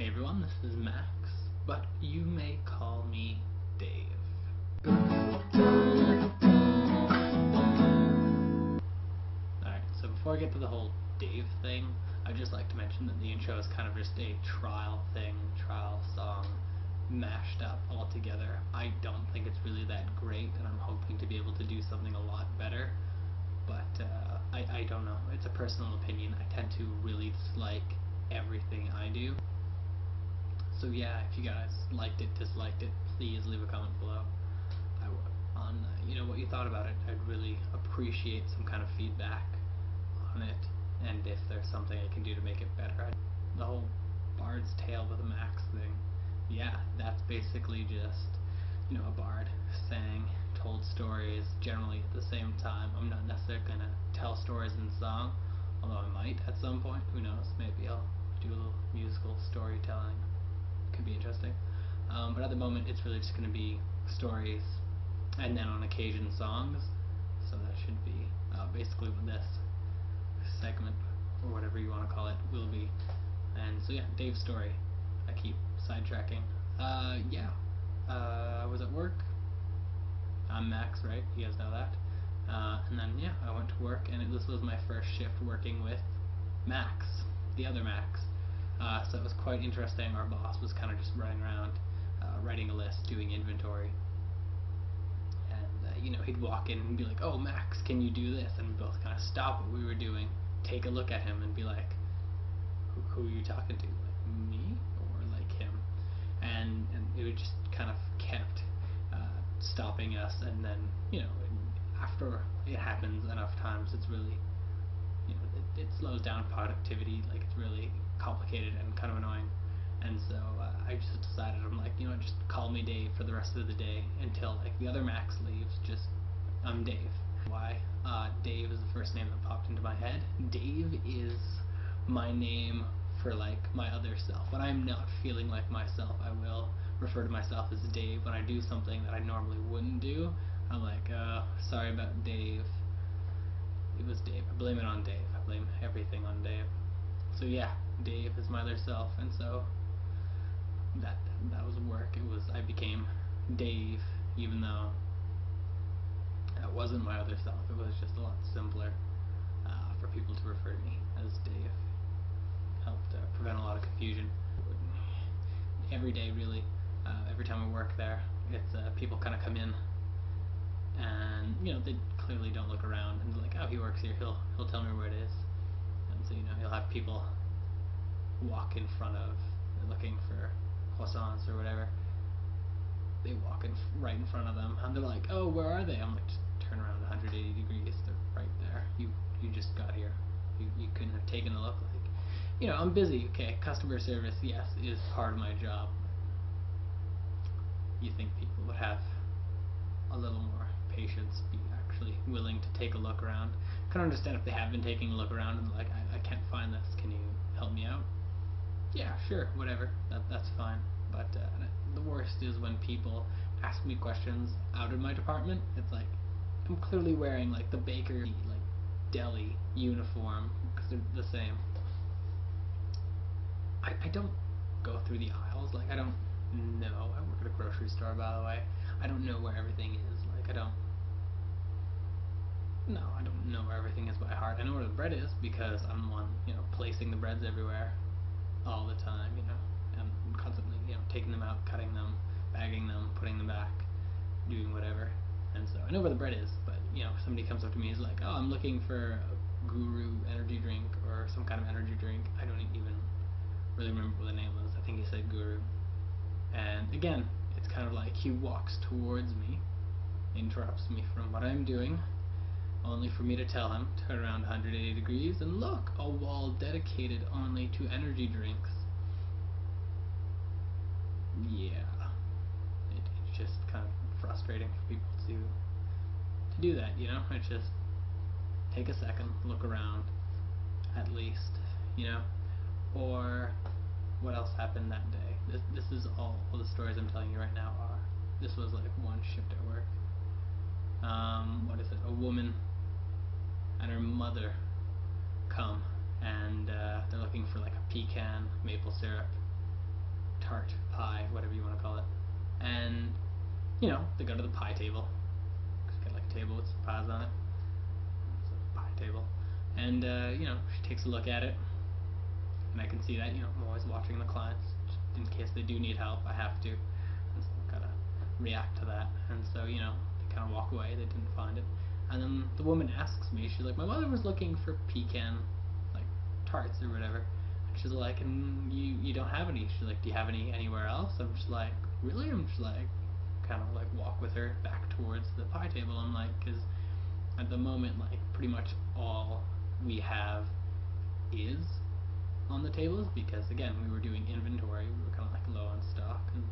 Hey everyone, this is Max, but you may call me Dave. Alright, so before I get to the whole Dave thing, I'd just like to mention that the intro is kind of just a trial song, mashed up all together. I don't think it's really that great, and I'm hoping to be able to do something a lot better, but I don't know. It's a personal opinion. I tend to really dislike everything I do. So yeah, if you guys liked it, disliked it, please leave a comment below. On what you thought about it. I'd really appreciate some kind of feedback on it, and if there's something I can do to make it better. The whole Bards Tales With Max thing, yeah, that's basically just a bard told stories generally at the same time. I'm not necessarily gonna tell stories in song, although I might at some point. Who knows? Maybe I'll do a little musical storytelling. Could be interesting. But at the moment it's really just going to be stories and then on occasion songs, so that should be basically what this segment, or whatever you want to call it, will be. And so yeah, Dave's story. I keep sidetracking. I was at work. I'm Max, right? You guys know that. And then yeah, I went to work, and this was my first shift working with Max, the other Max. So it was quite interesting. Our boss was kind of just running around, writing a list, doing inventory, and he'd walk in and be like, "Oh, Max, can you do this?" And we both kind of stop what we were doing, take a look at him, and be like, "Who are you talking to? Like me or like him?" And it would just kind of kept stopping us, and then after it happens enough times, it's really it slows down productivity. Like, it's really complicated and kind of annoying. And so I just decided, I'm like, just call me Dave for the rest of the day until like the other Max leaves. Just I'm Dave. Why? Dave is the first name that popped into my head. Dave is my name for like my other self. When I'm not feeling like myself, I will refer to myself as Dave. When I do something that I normally wouldn't do, I'm like, sorry about Dave. It was Dave. I blame it on Dave. I blame everything on Dave. So yeah, Dave is my other self, and so that was work. I became Dave, even though that wasn't my other self. It was just a lot simpler for people to refer to me as Dave. Helped prevent a lot of confusion. Every day, really, every time I work there, it's people kind of come in, and they clearly don't look around, and they're like, "Oh, he works here. He'll tell me where it is." And so he'll have people walk in front of, they're looking for croissants or whatever. They walk right in front of them, and they're like, "Oh, where are they?" I'm like, "Just turn around 180 degrees. They're right there. You just got here. You couldn't have taken a look." Like, I'm busy. Okay, customer service, yes, is part of my job. You think people would have a little more patience, be actually willing to take a look around. I can understand if they have been taking a look around and like, I can't find this, can you help me out? Yeah, sure, whatever, that's fine. But the worst is when people ask me questions out of my department. It's like, I'm clearly wearing like the bakery, like deli uniform, because they're the same. I don't go through the aisles. Like, I don't know. I work at a grocery store, by the way. I don't know where everything is. Like, I don't know where everything is by heart. I know where the bread is because I'm the one, placing the breads everywhere all the time, and constantly, taking them out, cutting them, bagging them, putting them back, doing whatever. And so I know where the bread is, but somebody comes up to me and is like, "Oh, I'm looking for a Guru energy drink or some kind of energy drink." I don't even really remember what the name was. I think he said Guru. And again, it's kind of like he walks towards me, interrupts me from what I'm doing, only for me to tell him, turn around 180 degrees, and look, a wall dedicated only to energy drinks. Yeah, it's just kind of frustrating for people to do that, It's just, take a second, look around, at least, Or, what else happened that day? This is all the stories I'm telling you right now are. This was like one shift at work. What is it? A woman and her mother come, and they're looking for like a pecan maple syrup tart, pie, whatever you want to call it. And, they go to the pie table. She's got like a table with some pies on it. It's a pie table. And, she takes a look at it. And I can see that, I'm always watching the clients. In case they do need help, I have to. And so I gotta react to that. And so, they kind of walk away. They didn't find it. And then the woman asks me, she's like, my mother was looking for pecan, like, tarts or whatever. And she's like, and you don't have any. She's like, do you have any anywhere else? I'm just like, really? I'm just like, kind of like walk with her back towards the pie table. I'm like, because at the moment, like, pretty much all we have is on the tables, because again, we were doing inventory. We were kind of like low on stock, and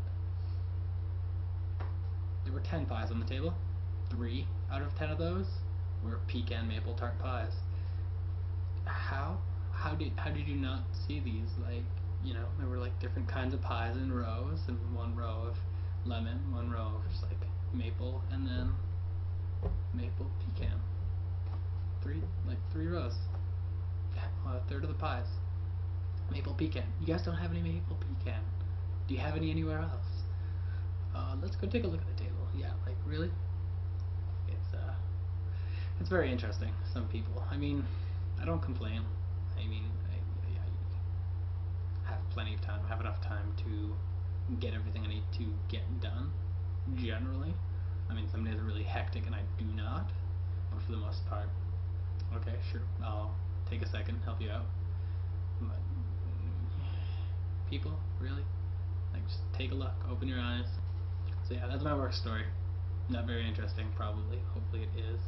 there were 10 pies on the table. 3 out of 10 of those were pecan maple tart pies. How did you not see these? Like, there were like different kinds of pies in rows, and one row of lemon, one row of just like maple, and then maple pecan. Three rows. A third of the pies. Maple pecan. You guys don't have any maple pecan. Do you have any anywhere else? Let's go take a look at the table. Yeah, like, really? It's very interesting. Some people. I mean, I don't complain. I mean, I have plenty of time. I have enough time to get everything I need to get done, generally. I mean, some days are really hectic and I do not, but for the most part, okay, sure, I'll take a second, help you out. But, people, really? Like, just take a look, open your eyes. So yeah, that's my work story. Not very interesting, probably. Hopefully it is.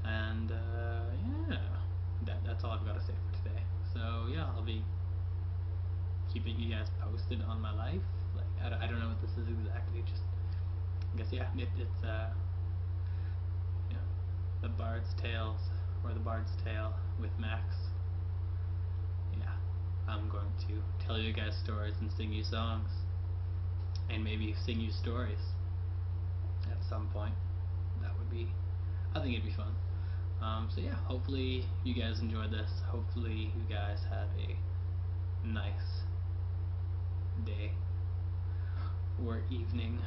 And, yeah, that's all I've got to say for today. So yeah, I'll be keeping you guys posted on my life. Like, I don't know what this is exactly, just, I guess, yeah, it's, the Bard's Tales, or the Bard's Tale with Max. Yeah, I'm going to tell you guys stories and sing you songs, and maybe sing you stories at some point. That would be, I think it'd be fun. So yeah, hopefully you guys enjoyed this. Hopefully you guys have a nice day, or evening,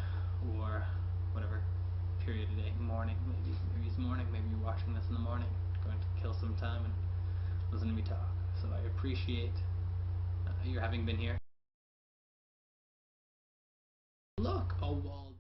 or whatever period of day, morning, maybe it's morning, maybe you're watching this in the morning, going to kill some time and listen to me talk. So I appreciate your having been here. Look, a wall.